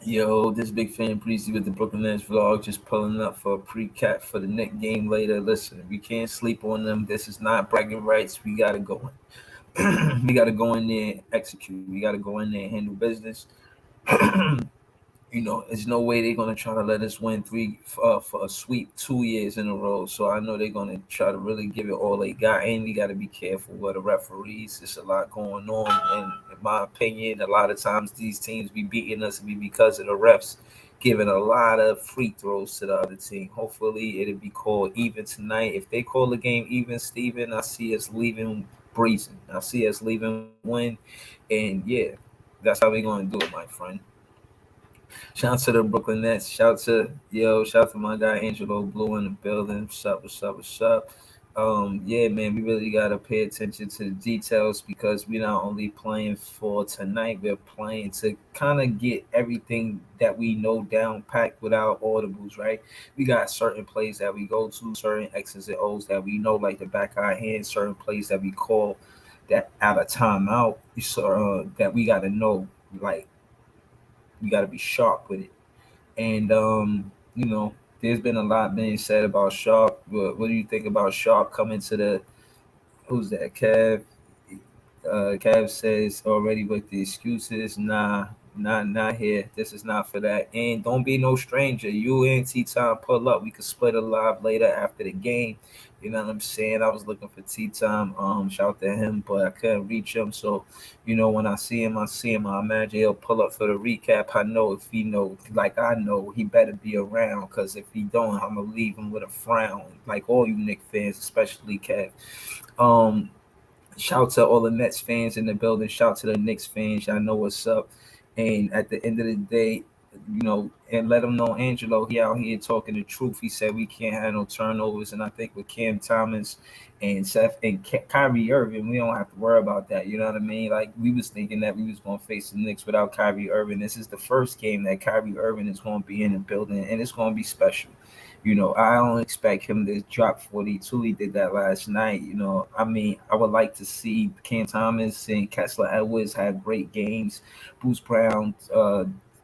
Yo, this big fan Breezy with the Brooklyn Nets vlog, just pulling up for a pre-cap for the Knicks game later. Listen, we can't sleep on them. This is not bragging rights. We gotta go in. We gotta go in there and execute. We gotta go in there and handle business. There's no way they're gonna try to let us win three for a sweep 2 years in a row. So I know they're gonna try to really give it all they got, and we got to be careful with the referees. There's a lot going on, and in my opinion, a lot of times these teams be beating us be because of the refs giving a lot of free throws to the other team. Hopefully, it'll be called even tonight. If they call the game even, Steven, I see us leaving breezing. I see us leaving win, and yeah, that's how we're gonna do it, my friend. Shout out to the Brooklyn Nets. Shout out to my guy Angelo Blue in the building. What's up? Yeah, man, we really gotta pay attention to the details because we're not only playing for tonight, we're playing to kind of get everything that we know down packed without audibles, right? We got certain plays that we go to, certain X's and O's that we know like the back of our hand, certain plays that we call that out of timeout, so that we gotta know like you got to be sharp with it. And there's been a lot being said about Sharp. What do you think about Sharp coming to the? Who's that? Kev says already with the excuses. Nah, not here. This is not for that. And don't be no stranger. You and T Time pull up. We could split a live later after the game. You know what I'm saying? I was looking for T Time. Shout out to him, but I couldn't reach him. So, when I see him, I see him. I imagine he'll pull up for the recap. I know if he know, like I know, he better be around. Cause if he don't, I'm gonna leave him with a frown. Like all you Knicks fans, especially Kev. Um, Shout to all the Nets fans in the building. Shout to the Knicks fans. Y'all know what's up. And at the end of the day, and let them know Angelo, he out here talking the truth. He said we can't have no turnovers. And I think with Cam Thomas and Seth and Kyrie Irving, we don't have to worry about that. You know what I mean? Like we was thinking that we was going to face the Knicks without Kyrie Irving. This is the first game that Kyrie Irving is going to be in the building, and it's going to be special. I don't expect him to drop 42. He did that last night. I mean, I would like to see Cam Thomas and Kessler Edwards have great games. Bruce Brown,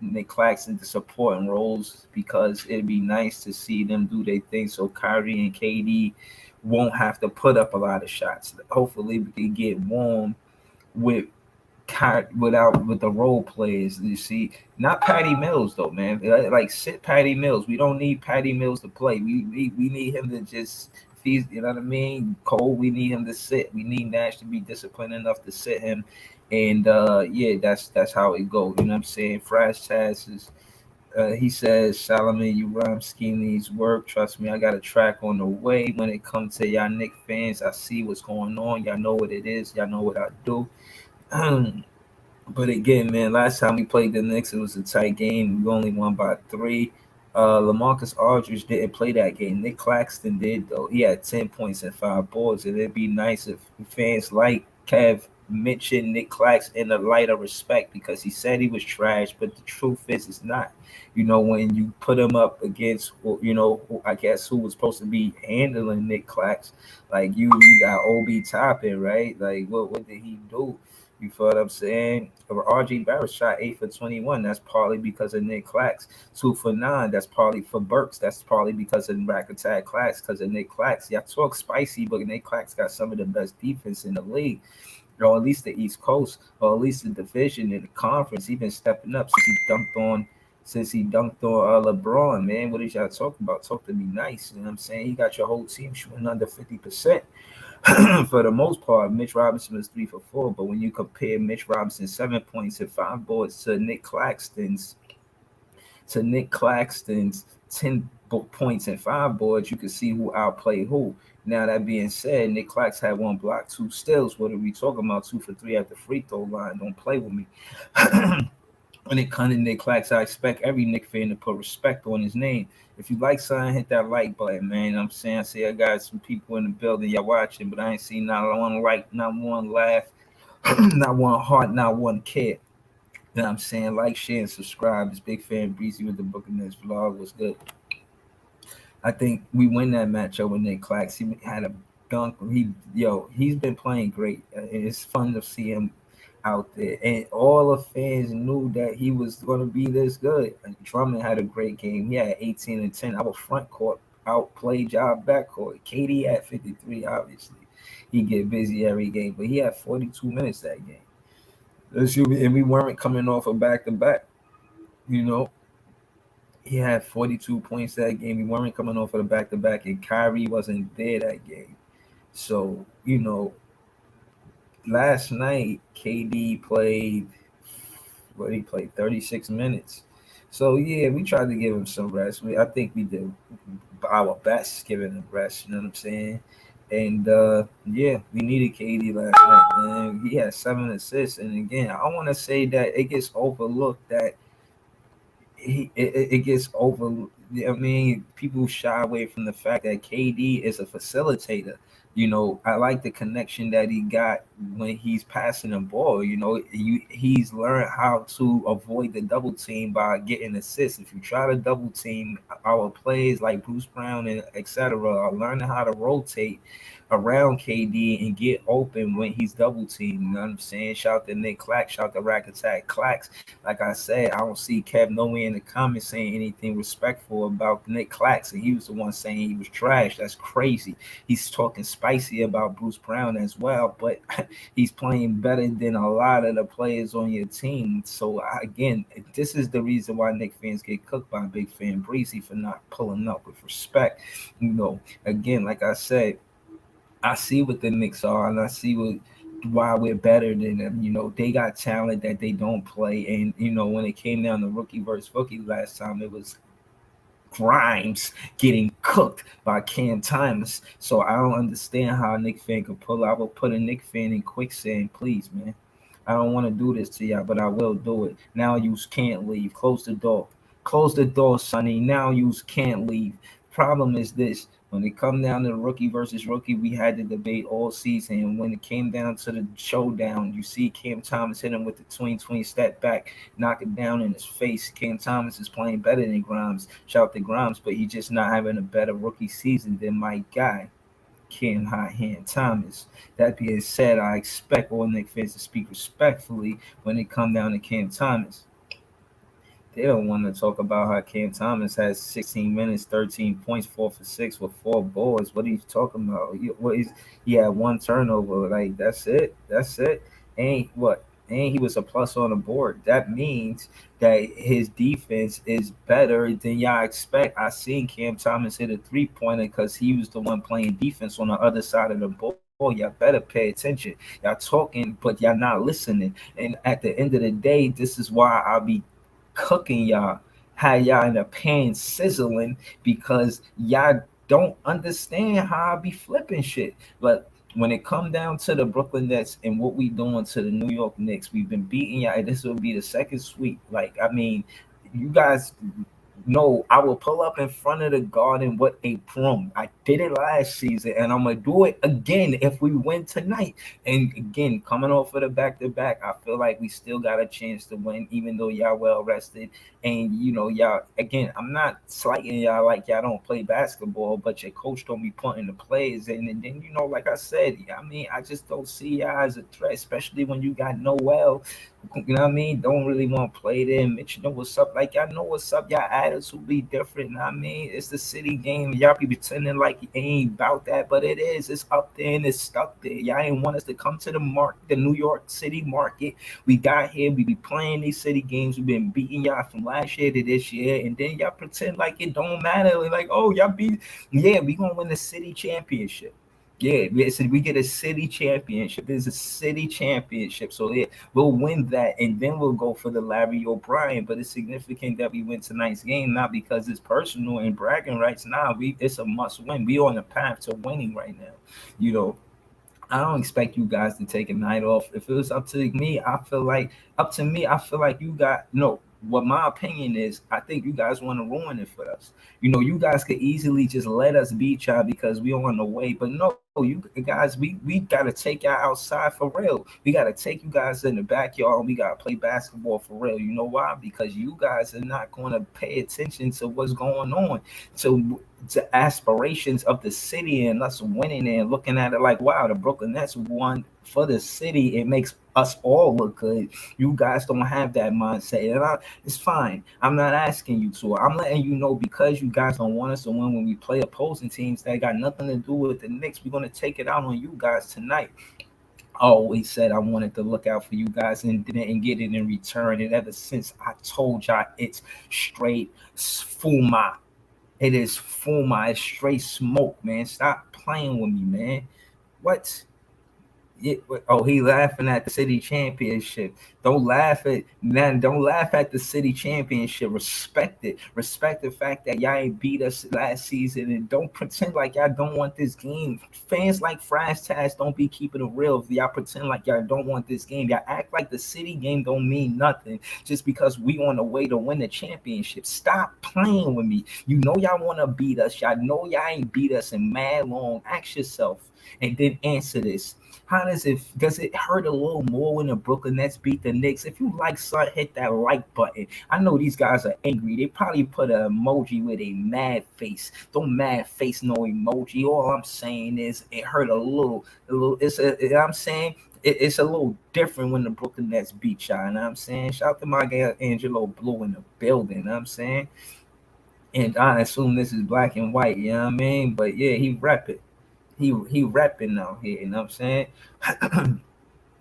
Nick Claxton to supporting roles because it'd be nice to see them do their thing so Kyrie and KD won't have to put up a lot of shots. Hopefully, we can get warm with with the role players. You see, not Patty Mills though, man. Like sit Patty Mills. We don't need Patty Mills to play. We need him to just feed. You know what I mean? Cole. We need him to sit. We need Nash to be disciplined enough to sit him. And yeah, that's how it goes. You know what I'm saying? Fresh passes. He says, Solomon, you rhyme scheme needs work. Trust me, I got a track on the way. When it comes to y'all Nick fans, I see what's going on. Y'all know what it is. Y'all know what I do. But again, man, last time we played the Knicks, it was a tight game. We only won by 3. LaMarcus Aldridge didn't play that game. Nick Claxton did, though. He had 10 points and 5 boards. And it'd be nice if fans like Kev mentioned Nick Claxton in a light of respect because he said he was trash. But the truth is, it's not. When you put him up against, I guess who was supposed to be handling Nick Clax, like you got Obi Toppin, right? Like, what did he do? You feel what I'm saying? RG Barrett shot 8 for 21. That's partly because of Nick Clax. 2 for 9. That's partly for Burks. That's partly because of Rack Attack Clax, because of Nick Clax. Y'all talk spicy, but Nick Clax got some of the best defense in the league, or at least the East Coast, or at least the division in the conference. He been stepping up since he dunked on LeBron, man. What is y'all talking about? Talk to me nice. You know what I'm saying? He got your whole team shooting under 50%. For the most part, Mitch Robinson was 3 for 4. But when you compare Mitch Robinson's 7 points and 5 boards to Nick Claxton's 10 points and 5 boards, you can see who outplayed who. Now that being said, Nick Clax had 1 block, 2 steals. What are we talking about? 2 for 3 at the free throw line. Don't play with me. When it comes to Nick Clax, I expect every Nick fan to put respect on his name. If you like something, hit that like button, man. You know what I'm saying? I see I got some people in the building, y'all watching, but I ain't seen not one like, not one laugh, not one heart, not one care. You know what I'm saying? Like, share, and subscribe. This big fan Breezy with the Book of Nets vlog was good. I think we win that match over Nick Clax. He had a dunk. He's been playing great. It's fun to see him out there, and all the fans knew that he was going to be this good. And Drummond had a great game. He had 18 and 10. Our front court outplayed y'all backcourt. KD had 53. Obviously, he get busy every game, but he had 42 minutes that game. And we weren't coming off a back to back. You know, he had 42 points that game. We weren't coming off of the back to back, and Kyrie wasn't there that game. So last night KD played what he played 36 minutes. So yeah, we tried to give him some rest. I think we did our best giving him rest. You know what I'm saying? And yeah, we needed KD last night, man. He had 7 assists, and again, I want to say that it gets overlooked that it gets over. I mean, people shy away from the fact that KD is a facilitator. I like the connection that he got when he's passing the ball. He's learned how to avoid the double team by getting assists. If you try to double team our plays like Bruce Brown and etc., are learning how to rotate around KD and get open when he's double teamed. You know what I'm saying? Shout to Nick Clack, shout to Rack Attack Clacks. Like I said, I don't see Kev nowhere in the comments saying anything respectful about Nick Clacks, and he was the one saying he was trash. That's crazy. He's talking spicy about Bruce Brown as well, but he's playing better than a lot of the players on your team. So again, this is the reason why Knicks fans get cooked by Big Fan Breezy for not pulling up with respect. Again, like I said, I see what the Knicks are, and I see why we're better than them. They got talent that they don't play, and when it came down to rookie versus rookie last time, it was Grimes getting cooked by Cam Thomas. So I don't understand how a Knicks fan could pull out. I will put a Knicks fan in quicksand, please, man. I don't want to do this to y'all, but I will do it. Now you can't leave. Close the door. Close the door, Sonny. Now you can't leave. Problem is this. When it come down to rookie versus rookie, we had the debate all season. And when it came down to the showdown, you see Cam Thomas hit him with the tween step back, knock it down in his face. Cam Thomas is playing better than Grimes. Shout to Grimes, but he's just not having a better rookie season than my guy, Cam Hot Hand Thomas. That being said, I expect all Knicks fans to speak respectfully when it come down to Cam Thomas. They don't want to talk about how Cam Thomas has 16 minutes, 13 points, 4 for 6 with 4 boards. What are you talking about? He had one turnover. Like that's it. That's it. And what? And he was a plus on the board. That means that his defense is better than y'all expect. I seen Cam Thomas hit a 3-pointer because he was the one playing defense on the other side of the ball. Y'all better pay attention. Y'all talking, but y'all not listening. And at the end of the day, this is why I'll be cooking y'all, had y'all in a pan sizzling because y'all don't understand how I be flipping shit. But when it come down to the Brooklyn Nets and what we doing to the New York Knicks, we've been beating y'all. This will be the second sweep. Like, I mean, you guys know I will pull up in front of the Garden with a broom. I did it last season, and I'm gonna do it again if we win tonight. And again, coming off of the back to back, I feel like we still got a chance to win, even though y'all well rested. And y'all again, I'm not slighting y'all like y'all don't play basketball, but your coach don't be putting the plays in. And then like I said, I mean, I just don't see y'all as a threat, especially when you got Noel. You know what I mean? Don't really want to play there. Mitch, what's up? Like, y'all know what's up. Y'all attitude be different. You know what I mean? It's the city game. Y'all be pretending like it ain't about that, but it is. It's up there and it's stuck there. Y'all ain't want us to come to the New York City market. We got here. We be playing these city games. We've been beating y'all from last year to this year, and then y'all pretend like it don't matter. Like, oh, y'all beat. Yeah, we gonna win the city championship. Yeah, we get a city championship. There's a city championship. So yeah, we'll win that, and then we'll go for the Larry O'Brien. But it's significant that we win tonight's game, not because it's personal and bragging rights. Nah, it's a must win. We on the path to winning right now. I don't expect you guys to take a night off. If it was up to me, I feel like you got no. What my opinion is, I think you guys want to ruin it for us. You guys could easily just let us beat y'all because we on the way. But no, you guys, we gotta take y'all outside for real. We gotta take you guys in the backyard and we gotta play basketball for real. You know why? Because you guys are not gonna pay attention to what's going on, to aspirations of the city and us winning and looking at it like, wow, the Brooklyn Nets won for the city. It makes us all look good. You guys don't have that mindset, and it's fine. I'm not asking you to. I'm letting you know because you guys don't want us to win when we play opposing teams that got nothing to do with the Knicks. We're gonna take it out on you guys tonight. I always said I wanted to look out for you guys and didn't get it in return. And ever since I told y'all, it's straight fuma. It is fuma. It's straight smoke, man. Stop playing with me, man. What? Yeah, oh, he laughing at the city championship. Don't laugh at man. Don't laugh at the city championship. Respect it. Respect the fact that y'all ain't beat us last season, and don't pretend like y'all don't want this game. Fans like Fries Tash don't be keeping it real. Y'all pretend like y'all don't want this game. Y'all act like the city game don't mean nothing just because we on the way to win the championship. Stop playing with me. You know y'all want to beat us. Y'all know y'all ain't beat us in mad long. Ask yourself and then answer this. How does it hurt a little more when the Brooklyn Nets beat the Knicks? If you like, son, hit that like button. I know these guys are angry. They probably put an emoji with a mad face. Don't mad face no emoji. All I'm saying is it hurt a little. I'm saying it's a little different when the Brooklyn Nets beat y'all. You know what I'm saying? Shout out to my guy Angelo Blue in the building. You know what I'm saying? And I assume this is black and white. You know what I mean? But yeah, he rep it. He repping out here, you know what I'm saying?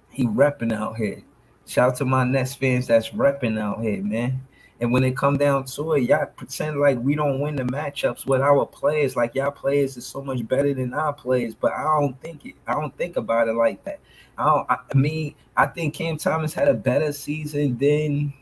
He repping out here. Shout out to my Nets fans that's repping out here, man. And when it come down to it, y'all pretend like we don't win the matchups with our players. Like y'all players is so much better than our players, but I don't think it. I don't think about it like that. I mean, I think Cam Thomas had a better season than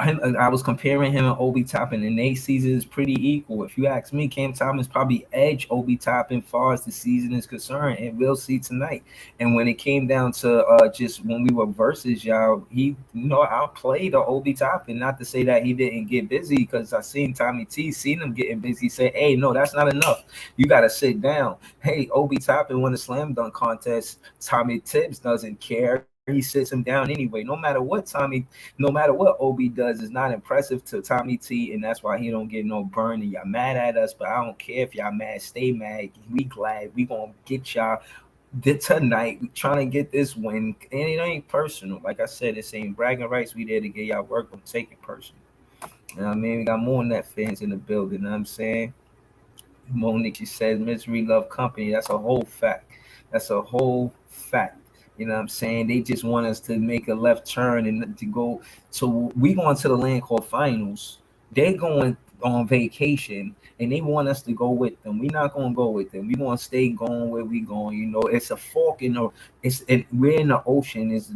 I was comparing him and Obi Toppin, and their season is pretty equal. If you ask me, Cam Thomas probably edge Obi Toppin far as the season is concerned, and we'll see tonight. And when it came down to just when we were versus y'all, I played the Obi Toppin. Not to say that he didn't get busy, because I seen Tommy T, seen him getting busy. Say, hey, no, that's not enough. You got to sit down. Hey, Obi Toppin won a slam dunk contest. Tommy Tibbs doesn't care. He sits him down anyway. No matter what Obi does is not impressive to Tommy T, and that's why he don't get no burn. And y'all mad at us, but I don't care if y'all mad. Stay mad. We glad. We gonna get y'all tonight. We trying to get this win, and it ain't personal. Like I said, this ain't bragging rights. We there to get y'all work. Don't take it personal. You know what I mean? We got more net fans in the building. You know what I'm saying? Monique, she says misery love company. That's a whole fact. That's a whole fact. You know what I'm saying? They just want us to make a left turn and to go. So we going to the land called finals. They going on vacation and they want us to go with them. We're not gonna go with them. We gonna stay going where we going. You know, it's a fork in the we're in the ocean. Is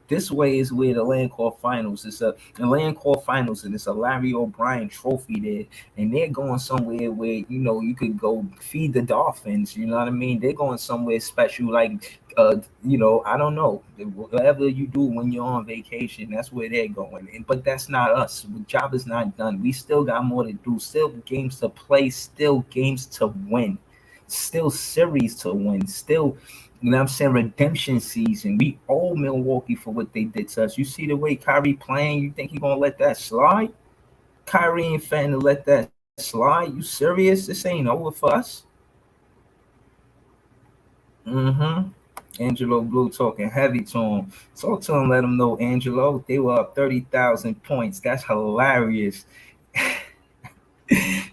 this way is where the land called finals. It's a land called finals, and it's a Larry O'Brien trophy there, and they're going somewhere where you could go feed the dolphins. You know what I mean? They're going somewhere special, like I don't know, whatever you do when you're on vacation, that's where they're going. But that's not us. The job is not done. We still got more to do. Still games to play. Still games to win. Still series to win. Still, you know what I'm saying, redemption season. We owe Milwaukee for what they did to us. You see the way Kyrie playing, you think he gonna let that slide? Kyrie ain't finna let that slide. You serious? This ain't over for us. Mm-hmm. Angelo Blue talking heavy to him. Talk to him, let him know, Angelo. They were up 30,000 points. That's hilarious.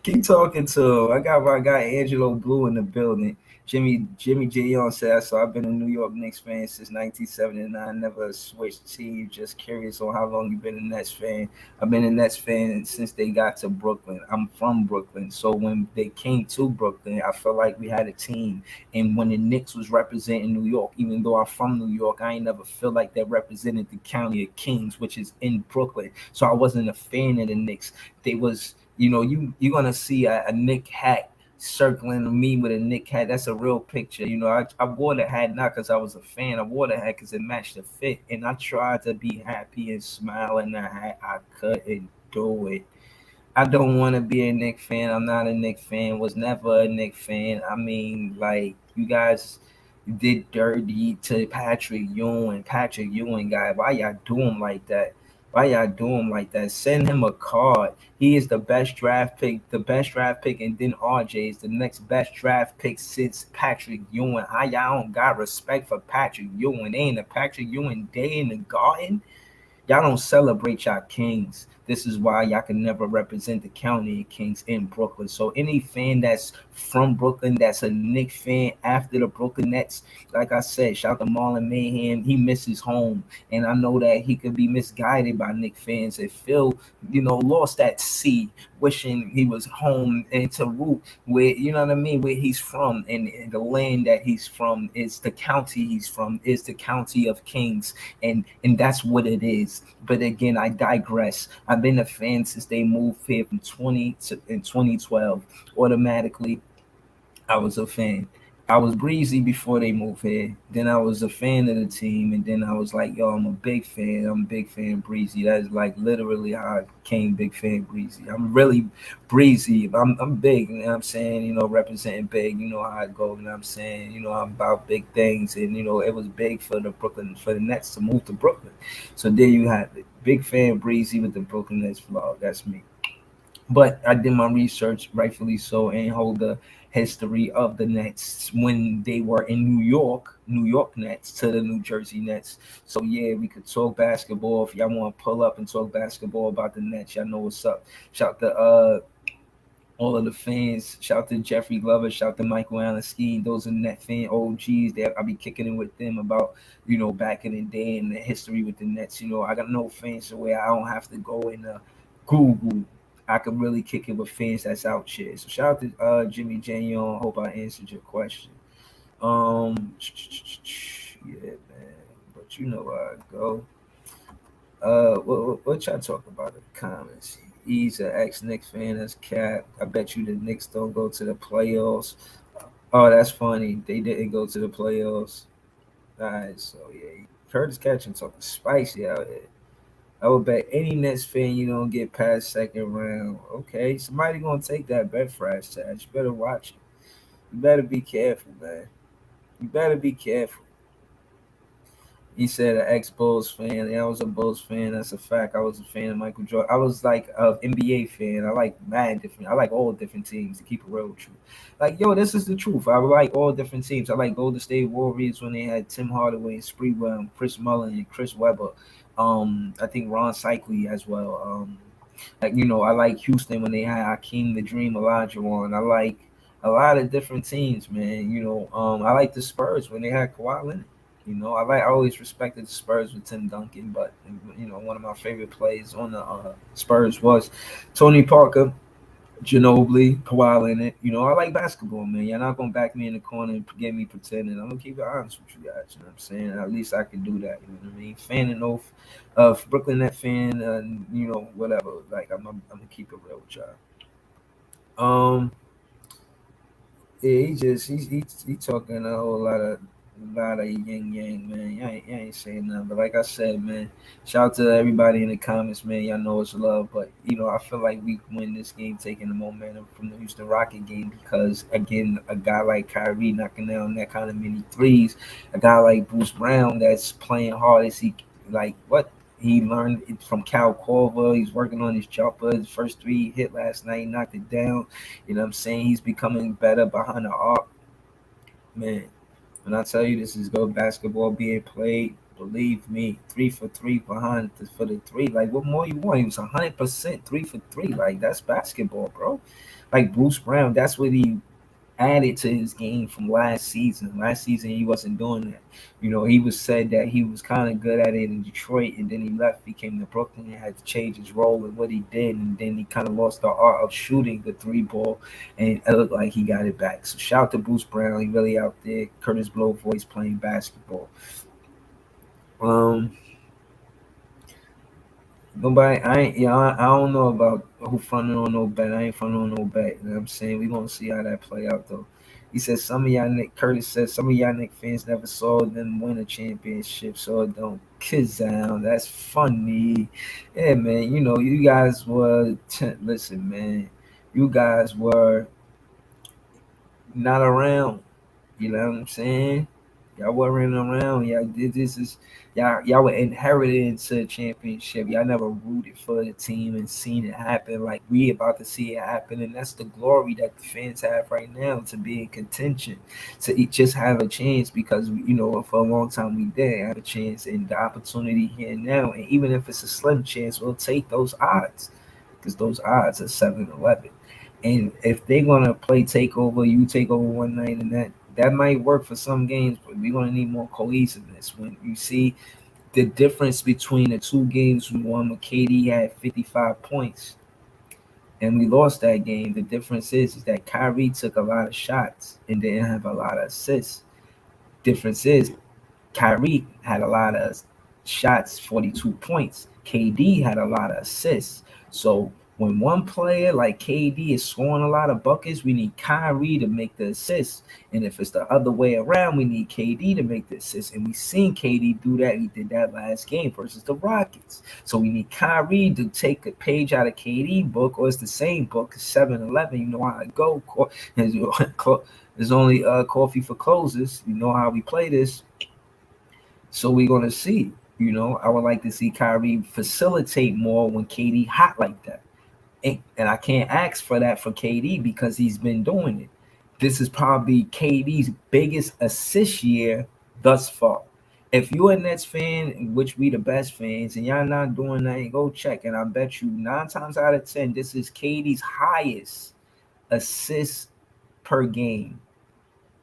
Keep talking to him. I got my guy Angelo Blue in the building. Jimmy J. Young said, so I've been a New York Knicks fan since 1979. Never switched teams. Just curious on how long you've been a Nets fan. I've been a Nets fan since they got to Brooklyn. I'm from Brooklyn. So when they came to Brooklyn, I felt like we had a team. And when the Knicks was representing New York, even though I'm from New York, I ain't never feel like they represented the county of Kings, which is in Brooklyn. So I wasn't a fan of the Knicks. They was, you're gonna see a Knick hat circling me with a Knick hat. That's a real picture. I wore the hat not because I was a fan. I wore the hat because it matched the fit, and I tried to be happy and smile in the hat. I couldn't do it. I don't want to be a Nick fan. I'm not a Nick fan. Was never a Nick fan. I mean, like you guys did dirty to Patrick Ewing. Patrick Ewing guy. Why y'all do him like that? Why y'all do him like that? Send him a card. He is the best draft pick, and then RJ is the next best draft pick since Patrick Ewing. How y'all don't got respect for Patrick Ewing? Ain't a Patrick Ewing day in the garden. Y'all don't celebrate y'all kings. This is why y'all can never represent the county Kings in Brooklyn. So any fan that's from Brooklyn, that's a Knicks fan after the Brooklyn Nets, like I said, shout to Marlon Mayhem. He misses home, and I know that he could be misguided by Knicks fans if Phil, lost that C, wishing he was home and to root where what I mean, where he's from, and the land that he's from is the county he's from, is the county of Kings, and that's what it is. But again, I digress. I've been a fan since they moved here from 2012. Automatically, I was a fan. I was breezy before they moved here. Then I was a fan of the team, and then I was like, "Yo, I'm a big fan. I'm a big fan breezy." That's like literally how I became big fan breezy. I'm really breezy. I'm big. You know what I'm saying? Representing big. You know how I go. You know what I'm saying? I'm about big things, and it was big for the Nets to move to Brooklyn. So there you have it. Big fan breezy with the Brooklyn Nets vlog. That's me. But I did my research, rightfully so, and hold the history of the Nets when they were in New York Nets to the New Jersey Nets. So yeah, we could talk basketball. If y'all want to pull up and talk basketball about the Nets, y'all know what's up. Shout to all of the fans. Shout to Jeffrey Glover. Shout to Michael Allen Ski. Those are net fan OGs. That I'll be kicking it with them about back in the day and the history with the Nets. I got no fans where I don't have to go and Google. I can really kick it with fans that's out here. So shout out to Jimmy Janion. Hope I answered your question. Yeah, man. But you know where I go. What y'all talk about in the comments? He's an ex Knicks fan. That's Cap. I bet you the Knicks don't go to the playoffs. Oh, that's funny. They didn't go to the playoffs. All right, so yeah, Curtis Catching talking spicy out here. I would bet any Nets fan you don't get past second round. Okay, somebody gonna take that bet fresh tag. You better watch it. You better be careful, man. You better be careful. He said an ex Bulls fan. Yeah, I was a Bulls fan. That's a fact. I was a fan of Michael Jordan. I was like an NBA fan. I like mad different. I like all different teams. To keep it real with you, like yo, this is the truth. I like all different teams. I like Golden State Warriors when they had Tim Hardaway and Spreewell, Chris Mullin and Chris Webber. I think Ron Cycli as well. I like Houston when they had Hakeem the Dream Olajuwon. I like a lot of different teams, man. I like the Spurs when they had Kawhi Leonard. I always respected the Spurs with Tim Duncan, but one of my favorite plays on the Spurs was Tony Parker, Ginobili, Kawhi Leonard. I like basketball, man. You're not gonna back me in the corner and get me pretending. I'm gonna keep it honest with you guys. You know what I'm saying? At least I can do that. You know what I mean? Fan and oath of Brooklyn Net fan, whatever. Like I'm gonna keep it real with y'all. Yeah, he talking a whole lot of yin yang, man. You ain't saying nothing. But like I said, man, shout out to everybody in the comments, man. Y'all know it's love. But I feel like we win this game taking the momentum from the Houston Rocket game because again, a guy like Kyrie knocking down that kind of many threes, a guy like Bruce Brown that's playing hard as he like what he learned it from Cal Corver. He's working on his jumper. His first three he hit last night, knocked it down. You know what I'm saying? He's becoming better behind the arc. Man, when I tell you this is good basketball being played, believe me, 3 for 3 for the three. Like, what more you want? He was 100% 3 for 3. Like, that's basketball, bro. Like Bruce Brown, that's what he added to his game from last season. Last season he wasn't doing that. He was said that he was kind of good at it in Detroit, and then he left, he came to Brooklyn, and had to change his role and what he did, and then he kind of lost the art of shooting the three ball, and it looked like he got it back. So shout out to Bruce Brown, he really out there. Curtis Blow voice playing basketball. Um, Nobody, I ain't, yeah, I don't know about who fronting on no bet. I ain't fronting on no bet. You know what I'm saying? We gonna see how that play out though. He said Curtis said some of y'all Nick fans never saw them win a championship, so it don't. Kazam, that's funny. Yeah, man. You know, you guys were listen, man. You guys were not around. You know what I'm saying? Y'all weren't around. Y'all did this is y'all were inherited into a championship. Y'all never rooted for the team and seen it happen like we about to see it happen. And that's the glory that the fans have right now to be in contention, to just have a chance because you know for a long time we did have a chance and the opportunity here now. And even if it's a slim chance, we'll take those odds because those odds are 7-11. And if they're gonna play takeover, you take over one night, and that might work for some games, but we're gonna need more cohesiveness. When you see the difference between the two games we won, when KD had 55 points and we lost that game, the difference is that Kyrie took a lot of shots and didn't have a lot of assists. Difference is Kyrie had a lot of shots, 42 points. KD had a lot of assists. So when one player like KD is scoring a lot of buckets, we need Kyrie to make the assists. And if it's the other way around, we need KD to make the assists. And we seen KD do that. He did that last game versus the Rockets. So we need Kyrie to take a page out of KD book, or it's the same book, 7-11. You know how it go. There's only coffee for closers. You know how we play this. So we're gonna see. You know, I would like to see Kyrie facilitate more when KD hot like that. And I can't ask for that for KD because he's been doing it. This is probably KD's biggest assist year thus far. If you're a Nets fan, which we the best fans, and y'all not doing that, go check. And I bet you 9 times out of 10, this is KD's highest assists per game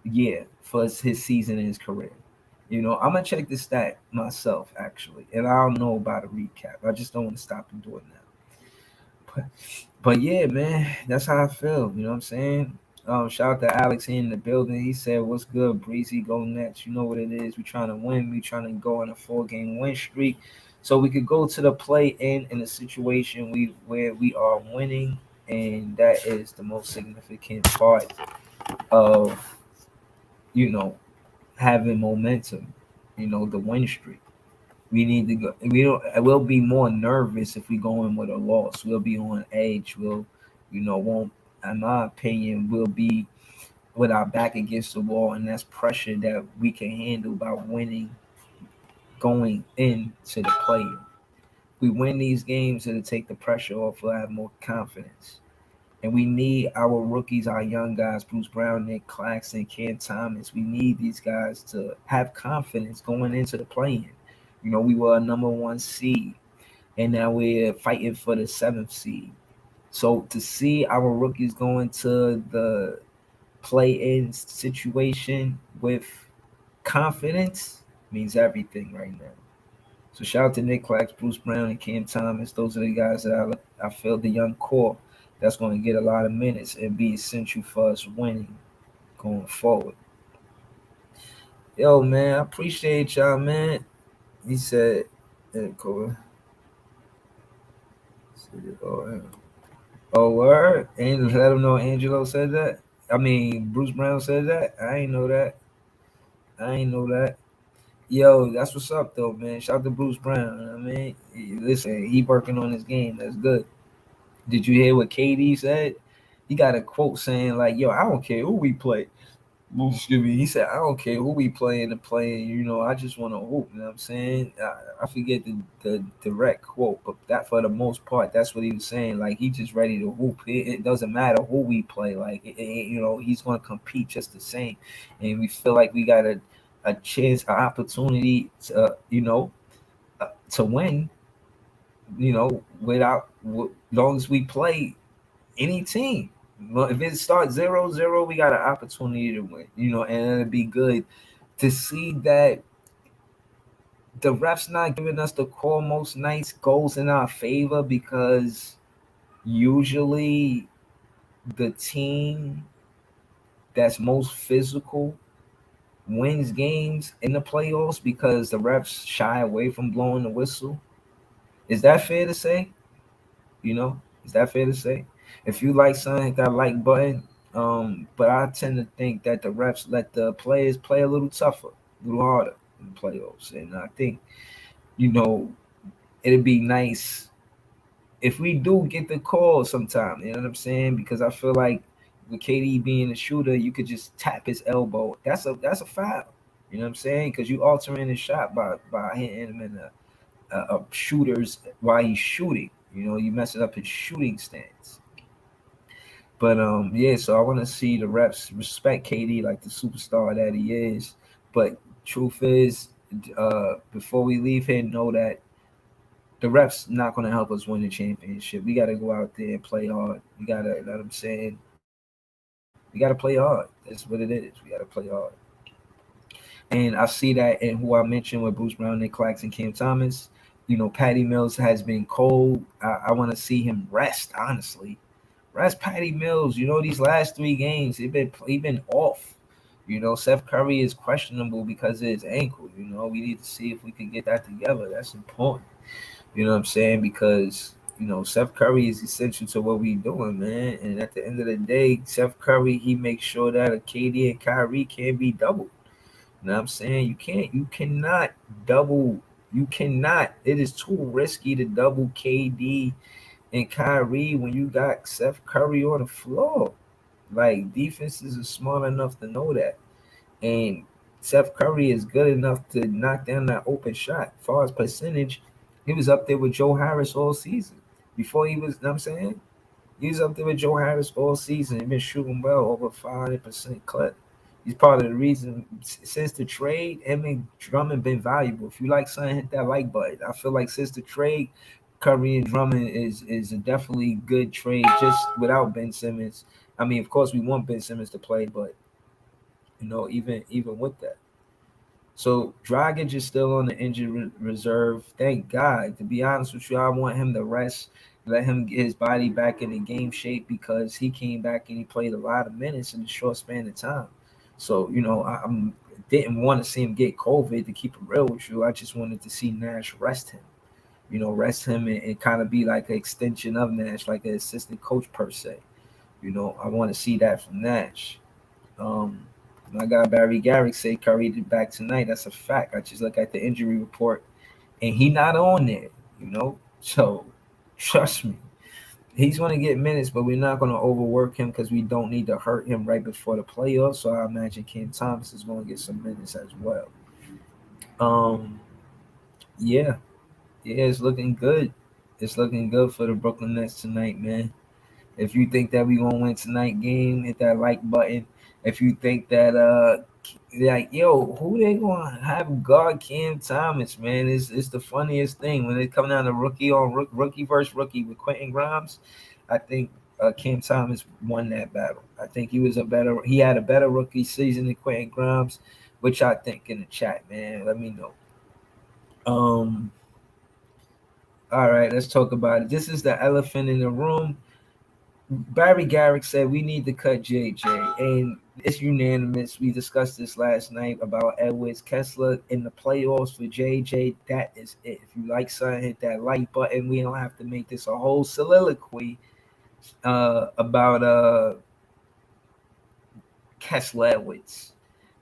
year for his season in his career. You know, I'm gonna check the stat myself actually, and I don't know about a recap. I just don't want to stop and do it now. But, but yeah, man, that's how I feel. You know what I'm saying? Shout out to Alex in the building. He said, "What's good, Breezy? Go Nets." You know what it is. We trying to win. We trying to go on a 4-game win streak, so we could go to the play in a situation where we are winning, and that is the most significant part of you know having momentum. You know, the win streak. We need to go. We don't. We'll be more nervous if we go in with a loss. We'll be on edge. We'll, won't. In my opinion, we'll be with our back against the wall, and that's pressure that we can handle by winning, going into the play. We win these games, it'll take the pressure off. We'll have more confidence. And we need our rookies, our young guys, Bruce Brown, Nick Claxton, Cam Thomas. We need these guys to have confidence going into the play-in. You know, we were a number 1 seed, and now we're fighting for the 7th seed. So to see our rookies going to the play-in situation with confidence means everything right now. So shout out to Nick Clax, Bruce Brown, and Cam Thomas. Those are the guys that I feel the young core that's going to get a lot of minutes and be essential for us winning going forward. Yo, man, I appreciate y'all, man. He said, cool. Oh, word? And let him know Angelo said that. I mean, Bruce Brown said that. I ain't know that. I ain't know that. Yo, that's what's up, though, man. Shout out to Bruce Brown. You know what I mean, listen, he working on his game. That's good. Did you hear what KD said? He got a quote saying like, "Yo, I don't care who we play." Excuse me. He said, "I don't care who we playing to play. I just want to hoop." You know what I'm saying? I forget the direct quote, but that for the most part, that's what he was saying. Like he just ready to hoop. It doesn't matter who we play. Like he's going to compete just the same, and we feel like we got a chance, an opportunity to to win. Without long as we play any team. Well, if it starts 0-0, we got an opportunity to win. And it'd be good to see that the refs not giving us the call most nights goes in our favor because usually the team that's most physical wins games in the playoffs because the refs shy away from blowing the whistle. Is that fair to say? Is that fair to say? If you like something, hit that like button. But I tend to think that the refs let the players play a little tougher, a little harder in the playoffs. And I think you know, it'd be nice if we do get the call sometime. You know what I'm saying? Because I feel like with KD being a shooter, you could just tap his elbow. That's a foul. You know what I'm saying? Because you altering his shot by hitting him in a shooter's while he's shooting. You know, you messing up his shooting stance. But yeah, so I want to see the reps respect KD like the superstar that he is. But truth is, before we leave here, know that the reps not going to help us win the championship. We got to go out there and play hard. We got to, let them saying, we got to play hard. That's what it is. We got to play hard. And I see that in who I mentioned with Bruce Brown, Nick Clax, and Cam Thomas. You know, Patty Mills has been cold. I want to see him rest, honestly. Rest Patty Mills. You know, these last 3 games, he been off. You know, Seth Curry is questionable because of his ankle. You know, we need to see if we can get that together. That's important. You know what I'm saying? Because, you know, Seth Curry is essential to what we doing, man. And at the end of the day, Seth Curry, he makes sure that a KD and Kyrie can't be doubled. You know what I'm saying? You cannot double, you cannot. It is too risky to double KD and Kyrie when you got Seth Curry on the floor. Like, defenses are smart enough to know that. And Seth Curry is good enough to knock down that open shot. As far as percentage, he was up there with Joe Harris all season. Before he was, you know what I'm saying? He was up there with Joe Harris all season. He's been shooting well, over 500% clip. He's part of the reason since the trade, him and Drummond been valuable. If you like something, hit that like button. I feel like since the trade, Curry and Drummond is a definitely good trade just without Ben Simmons. I mean, of course, we want Ben Simmons to play, but you know, even with that. So Dragic is still on the injured reserve. Thank God. To be honest with you, I want him to rest, let him get his body back in the game shape because he came back and he played a lot of minutes in a short span of time. So you know, I didn't want to see him get COVID. To keep it real with you, I just wanted to see Nash rest him. You know, rest him and kind of be like an extension of Nash, like an assistant coach per se. You know, I want to see that from Nash. Um, my guy Barry Garrick say Curry did back tonight. That's a fact. I just look at the injury report, and he not on there. You know, so trust me, he's going to get minutes, but we're not going to overwork him because we don't need to hurt him right before the playoffs. So I imagine Cam Thomas is going to get some minutes as well. Um, yeah, yeah, it's looking good. It's looking good for the Brooklyn Nets tonight, man. If you think that we gonna win tonight game, hit that like button. If you think that like yo, who they gonna have guard Cam Thomas, man? It's the funniest thing when it come down to rookie versus rookie with Quentin Grimes. I think Cam Thomas won that battle. I think he had a better rookie season than Quentin Grimes, which I think in the chat, man. Let me know. Um, all right, let's talk about it. This is the elephant in the room. Barry Garrick said we need to cut JJ, and it's unanimous. We discussed this last night about Edwards Kessler in the playoffs for JJ. That is it. If you like something, hit that like button. We don't have to make this a whole soliloquy about Kessler Edwards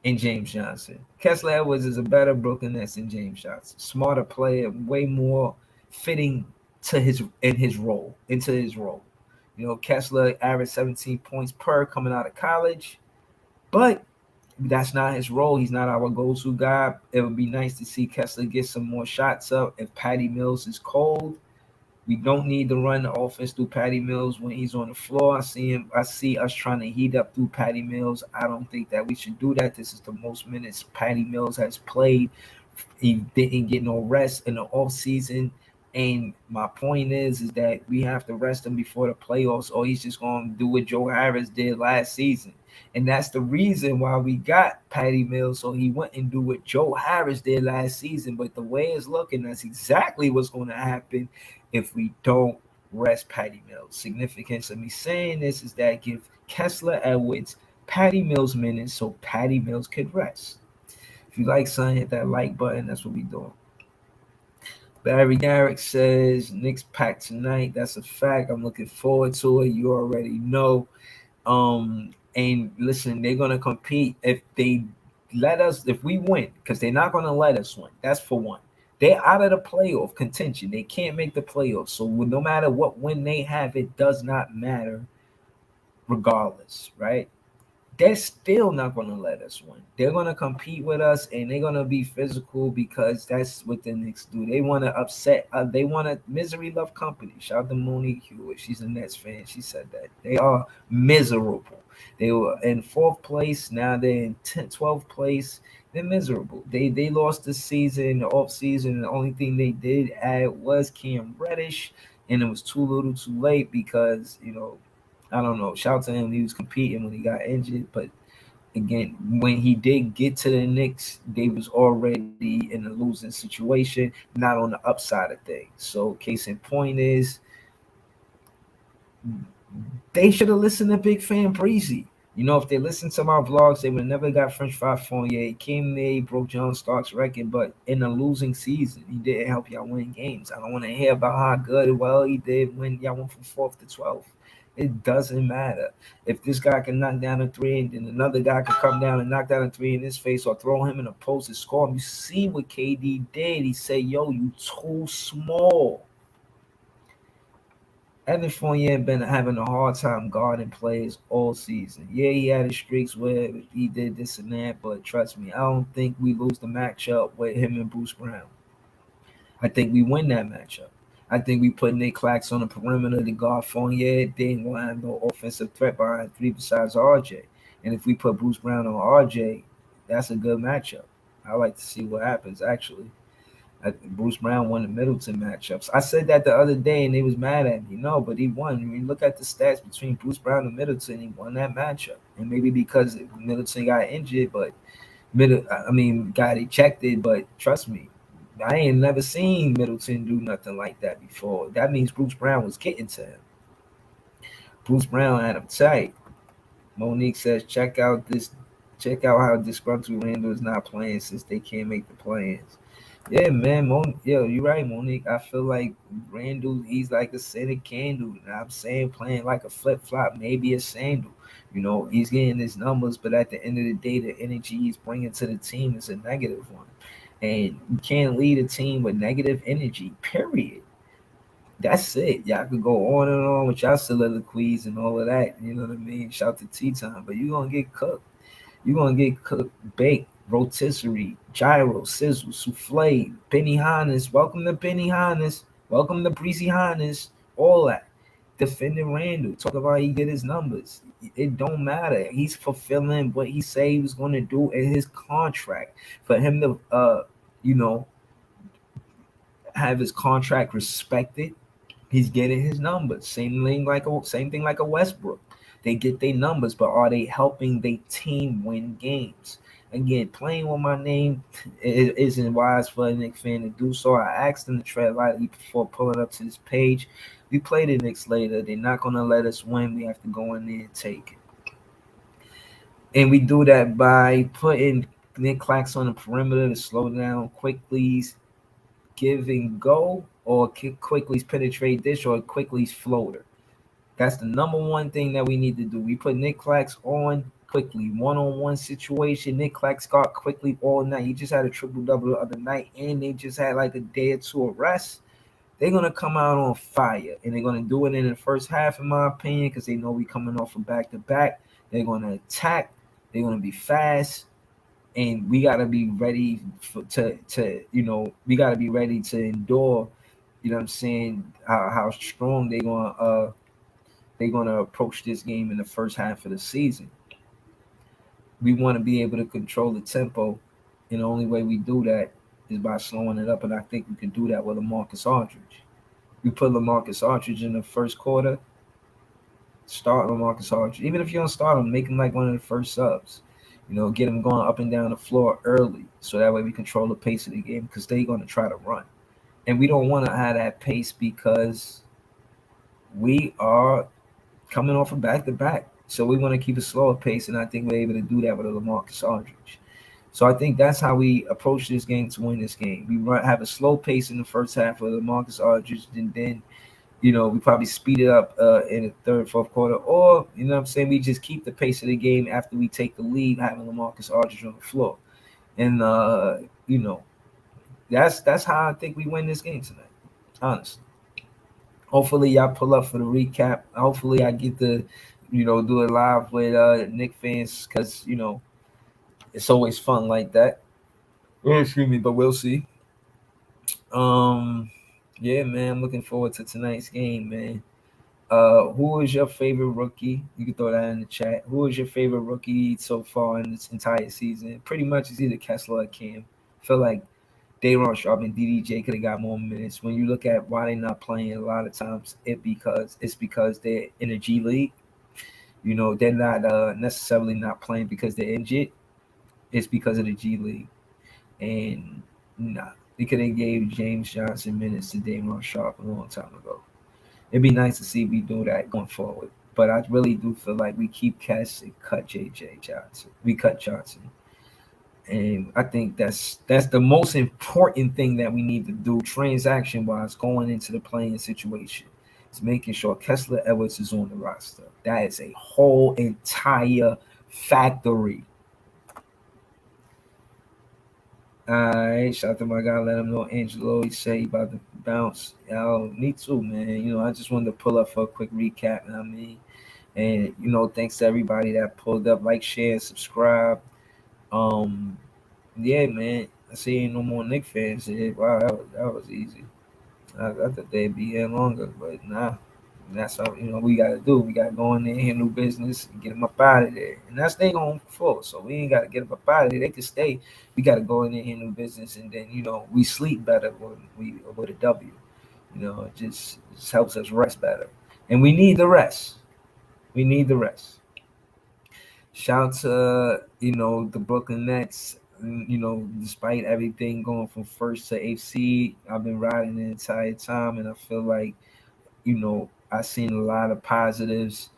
and James Johnson. Kessler Edwards is a better Brooklyn Nets than James Johnson. Smarter player, way more fitting to his role, into his role. You know, Kessler averaged 17 points per coming out of college, but that's not his role. He's not our go-to guy. It would be nice to see Kessler get some more shots up if Patty Mills is cold. We don't need to run the offense through Patty Mills when he's on the floor. I see us trying to heat up through Patty Mills. I don't think that we should do that. This is the most minutes Patty Mills has played. He didn't get no rest in the off season. And my point is that we have to rest him before the playoffs, or he's just going to do what Joe Harris did last season. And that's the reason why we got Patty Mills, so he went and do what Joe Harris did last season. But the way it's looking, that's exactly what's going to happen if we don't rest Patty Mills. Significance of me saying this is that give Kessler Edwards Patty Mills minutes so Patty Mills could rest. If you like something, hit that like button. That's what we doing. Barry Garrick says Knicks packed tonight. That's a fact. I'm looking forward to it. You already know. And listen, they're gonna compete if they let us, if we win, because they're not gonna let us win. That's for one. They're out of the playoff contention. They can't make the playoffs. So no matter what win they have, it does not matter regardless, right? They're still not going to let us win. They're going to compete with us and they're going to be physical because that's what the Knicks do. They want to upset. They want to misery love company. Shout out to Monique Hewitt. She's a Nets fan. She said that. They are miserable. They were in fourth place. Now they're in 12th place. They're miserable. They lost the season, the off season. The only thing they did add was Cam Reddish, and it was too little too late because, I don't know. Shout out to him. He was competing when he got injured. But again, when he did get to the Knicks, they was already in a losing situation, not on the upside of things. So case in point is they should have listened to Big Fan Breezy. If they listened to my vlogs, they would have never got French Fry Fournier. He came there, he broke John Stark's record, but in a losing season, he didn't help y'all win games. I don't want to hear about how good well he did when y'all went from 4th to 12th. It doesn't matter. If this guy can knock down a three and then another guy can come down and knock down a three in his face or throw him in a post and score him, you see what KD did. He said, yo, you too small. Evan Fournier been having a hard time guarding players all season. Yeah, he had his streaks where he did this and that, but trust me, I don't think we lose the matchup with him and Bruce Brown. I think we win that matchup. I think we put Knciks on the perimeter to guard Fournier. They ain't gonna have no offensive threat behind three besides RJ. And if we put Bruce Brown on RJ, that's a good matchup. I like to see what happens actually. Bruce Brown won the Middleton matchups. I said that the other day, and they was mad at me. No, but he won. When you look at the stats between Bruce Brown and Middleton, he won that matchup. And maybe because Middleton got injured, but got ejected. But trust me, I ain't never seen Middleton do nothing like that before. That means Bruce Brown was getting to him. Bruce Brown had him tight. Monique says, check out how disgruntled Randall is not playing since they can't make the plans. Yeah, man. You're right, Monique. I feel like Randall, he's like a scented candle. I'm saying playing like a flip-flop, maybe a sandal. He's getting his numbers, but at the end of the day, the energy he's bringing to the team is a negative one. And you can't lead a team with negative energy, period. That's it. Y'all could go on and on with y'all soliloquies and all of that. You know what I mean? Shout to tea time, but you're going to get cooked. You're going to get cooked, baked, rotisserie, gyro, sizzle, souffle, Benihana's. Welcome to Benihana's. Welcome to Breezy Hana's. All that. Defending Randall. Talk about he get his numbers. It don't matter. He's fulfilling what he said he was going to do in his contract. For him to, have his contract respected, he's getting his numbers. Same thing like a Westbrook. They get their numbers, but are they helping their team win games? Again, playing with my name isn't wise for a Knicks fan to do so. I asked them to tread lightly before pulling up to this page. We play the Knicks later. They're not going to let us win. We have to go in there and take it. And we do that by putting Knciks on the perimeter to slow down Quickly's give and go, or Quickly's penetrate dish, or Quickly's floater. That's the number one thing that we need to do. We put Knciks on Quickly, one-on-one situation. Knciks got Quickly all night. He just had a triple-double the other night, and they just had like a day or two of rest. They're going to come out on fire, and they're going to do it in the first half, in my opinion, because they know we coming off of back-to-back. They're going to attack. They're going to be fast, and we got to be ready we got to be ready to endure, what I'm saying, how strong they're going to approach this game in the first half of the season. We want to be able to control the tempo, and the only way we do that is by slowing it up, and I think we can do that with LaMarcus Aldridge. We put LaMarcus Aldridge in the first quarter, start LaMarcus Aldridge. Even if you don't start him, make him like one of the first subs. Get him going up and down the floor early, so that way we control the pace of the game, because they're going to try to run. And we don't want to have that pace because we are coming off a back-to-back. So we want to keep a slower pace, and I think we're able to do that with LaMarcus Aldridge. So I think that's how we approach this game to win this game. We have a slow pace in the first half with LaMarcus Aldridge, and then, we probably speed it up in the third, fourth quarter. Or, we just keep the pace of the game after we take the lead, having LaMarcus Aldridge on the floor. And, That's how I think we win this game tonight. Honestly. Hopefully y'all pull up for the recap. Hopefully I get to, do it live with Nick fans because it's always fun like that. Oh, excuse me, but we'll see. Um, yeah, man, I'm looking forward to tonight's game, man. Who is your favorite rookie? You can throw that in the chat. Who is your favorite rookie so far in this entire season? Pretty much it's either Kessler or Cam. I feel like Dayron Sharp and DDJ could have got more minutes. When you look at why they're not playing, a lot of times it's because they're in a G League. They're not necessarily not playing because they're injured. It's because of the G League. And nah, they could have gave James Johnson minutes to Dayron Sharp a long time ago. It'd be nice to see we do that going forward. But I really do feel like we keep Cass and cut JJ Johnson. We cut Johnson. And I think that's the most important thing that we need to do transaction wise going into the playing situation. Is making sure Kessler Edwards is on the roster. That is a whole entire factory. All right, shout out to my guy. Let him know Angelo. He said he about to bounce. Yo, me too, man. I just wanted to pull up for a quick recap. I mean, and thanks to everybody that pulled up, like, share, subscribe. Yeah, man. I see ain't no more Nick fans here. Wow, that was easy. I thought they'd be here longer, but nah. That's how we gotta do. We gotta go in there, handle business, and get them up out of there. And that's they going for. So we ain't gotta get them up out of there. They can stay. We gotta go in there, handle business, and then we sleep better when we with a W. It just helps us rest better, and we need the rest. We need the rest. Shout out to the Brooklyn Nets. Despite everything going from first to eighth seed, I've been riding the entire time, and I feel like I've seen a lot of positives,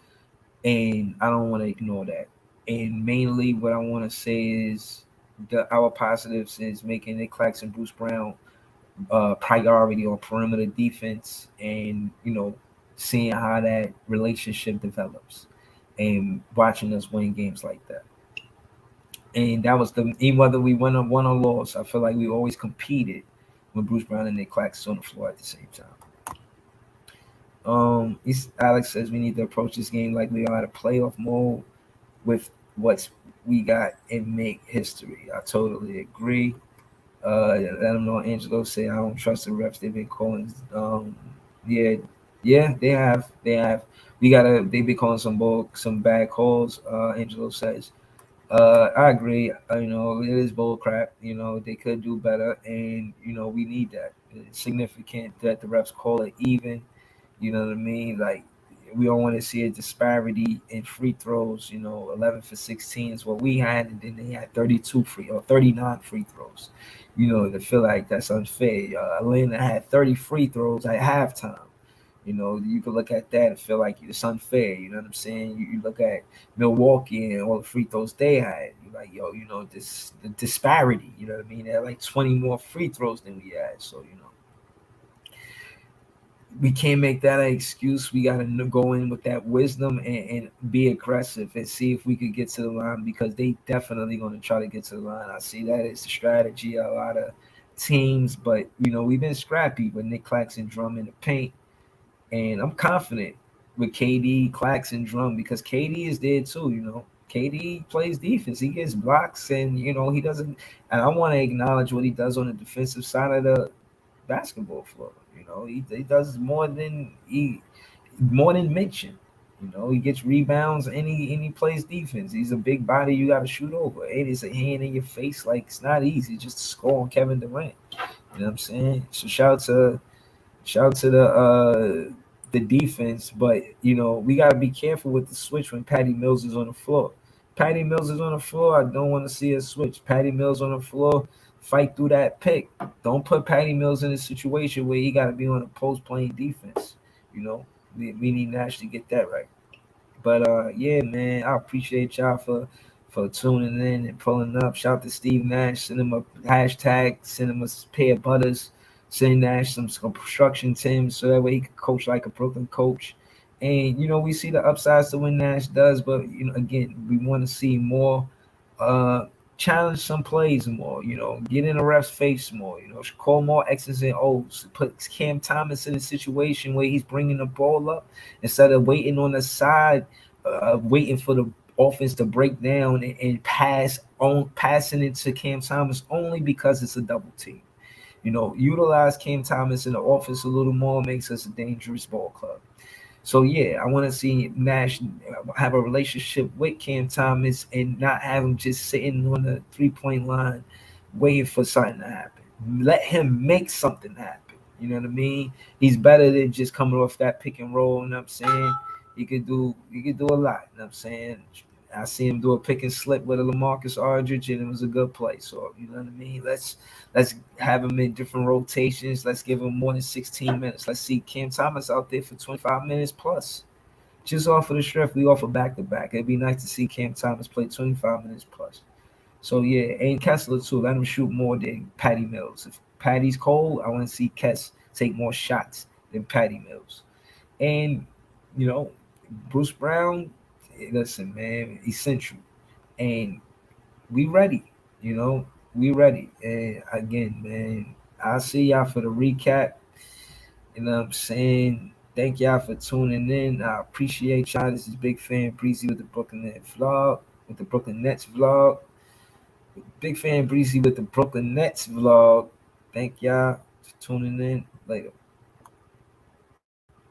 and I don't want to ignore that. And mainly, what I want to say is our positives is making Knciks and Bruce Brown priority on perimeter defense, and seeing how that relationship develops, and watching us win games like that. And that was even whether we won or lost, I feel like we always competed when Bruce Brown and Knciks on the floor at the same time. Alex says we need to approach this game like we are at a playoff mode with what we got and make history. I totally agree. Let them know. Angelo say I don't trust the refs. They've been calling. Yeah, yeah, they have. They've been calling some bad calls. Angelo says. I agree. It is bull crap. They could do better, and we need that. It's significant that the refs call it even. You know what I mean? Like, we don't want to see a disparity in free throws. 11 for 16 is what we had, and then they had 32 free or 39 free throws. To feel like that's unfair. Atlanta had 30 free throws at halftime. You can look at that and feel like it's unfair. You know what I'm saying? You look at Milwaukee and all the free throws they had. You're like, yo, this the disparity. You know what I mean? They had like 20 more free throws than we had. So we can't make that an excuse. We got to go in with that wisdom and be aggressive and see if we could get to the line, because they definitely going to try to get to the line. I see that as a strategy. A lot of teams, but we've been scrappy with Nick Claxton, Drum in the paint. And I'm confident with KD, Clax, and Drum, because KD is there too. KD plays defense. He gets blocks, and he doesn't. And I want to acknowledge what he does on the defensive side of the basketball floor. He does more than mentioned. He gets rebounds and he plays defense. He's a big body you got to shoot over. It is a hand in your face. Like, it's not easy just to score on Kevin Durant. You know what I'm saying? So shout out to the defense, but we gotta be careful with the switch when Patty Mills is on the floor. Patty Mills is on the floor. I don't want to see a switch. Patty Mills on the floor, fight through that pick. Don't put Patty Mills in a situation where he got to be on a post playing defense. We need to actually get that right. But yeah, man, I appreciate y'all for tuning in and pulling up. Shout out to Steve Nash. Send him a hashtag. Send him a pair of butters. Send Nash some construction teams so that way he can coach like a Brooklyn coach. And we see the upsides to when Nash does, but again, we want to see more challenge some plays more, get in the ref's face more, call more X's and O's, put Cam Thomas in a situation where he's bringing the ball up instead of waiting on the side, waiting for the offense to break down and passing it to Cam Thomas only because it's a double team. Utilize Cam Thomas in the offense a little more, makes us a dangerous ball club. So yeah, I want to see Nash have a relationship with Cam Thomas and not have him just sitting on the 3-point line waiting for something to happen. Let him make something happen. You know what I mean? He's better than just coming off that pick and roll. You know what I'm saying? He could do a lot. You know what I'm saying? I see him do a pick and slip with a LaMarcus Aldridge, and it was a good play. So you know what I mean. Let's have him in different rotations. Let's give him more than 16 minutes. Let's see Cam Thomas out there for 25 minutes plus. Just off of the strength, we offer back to back. It'd be nice to see Cam Thomas play 25 minutes plus. So yeah, and Kessler too. Let him shoot more than Patty Mills. If Patty's cold, I want to see Kess take more shots than Patty Mills. And you know, Bruce Brown, listen, man, essential. And we ready, we ready. And again, man, I'll see y'all for the recap. You know what I'm saying? Thank y'all for tuning in. I appreciate y'all. This is Big Fan Breezy with the Brooklyn Nets vlog. Big Fan Breezy with the Brooklyn Nets vlog. Thank y'all for tuning in. Later.